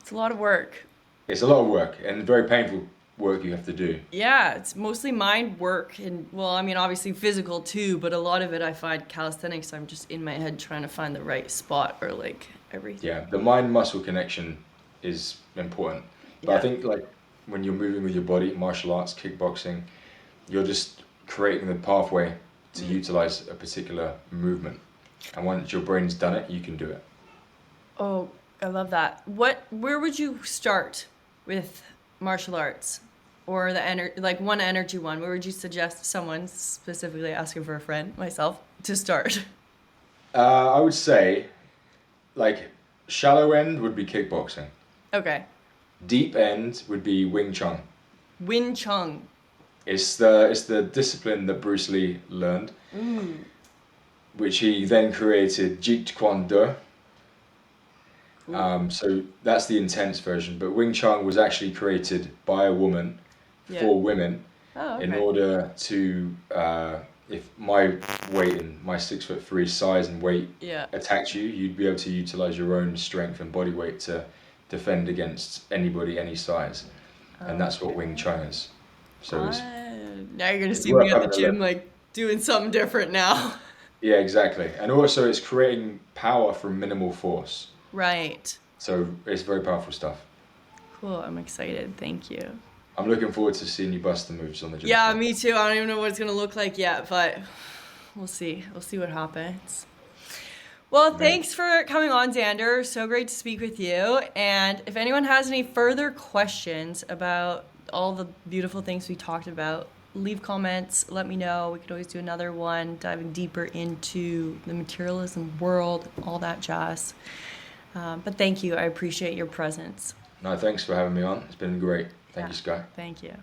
It's a lot of work.
It's a lot of work and very painful work you have to do.
Yeah, it's mostly mind work and, well, I mean, obviously physical too, but a lot of it I find calisthenics, I'm just in my head trying to find the right spot or like everything.
Yeah, the mind-muscle connection is important. But
Yeah.
I think like when you're moving with your body, martial arts, kickboxing, you're just creating the pathway to utilize a particular movement. And once your brain's done it, you can do it.
Oh, I love that. Where would you start with martial arts or like one energy one? Where would you suggest someone, specifically asking for a friend, myself, to start?
I would say like shallow end would be kickboxing.
Okay.
Deep end would be Wing Chun.
Wing Chun.
It's the discipline that Bruce Lee learned, which he then created Jeet Kune Do.
Cool.
So that's the intense version. But Wing Chun was actually created by a woman for women
Oh, okay.
in order to, if my weight and my 6'3" size and weight
Yeah.
attacked you, you'd be able to utilize your own strength and body weight to defend against anybody, any size. And that's what Wing Chun is. So
Now you're gonna see
worth
me at the
having a
gym
look.
like doing something different now.
Yeah, exactly. And also it's creating power from minimal force.
Right.
So it's very powerful stuff.
Cool. I'm excited. Thank you.
I'm looking forward to seeing you bust the moves on the gym
Yeah,
floor.
me too. I don't even know what it's gonna look like yet, but we'll see. We'll see what happens. Well, thanks for coming on, Xander. So great to speak with you. And if anyone has any further questions about all the beautiful things we talked about, leave comments, let me know. We could always do another one, diving deeper into the materialism world, all that jazz. But thank you. I appreciate your presence.
No, thanks for having me on. It's been great. Thank you, Sky.
Thank you.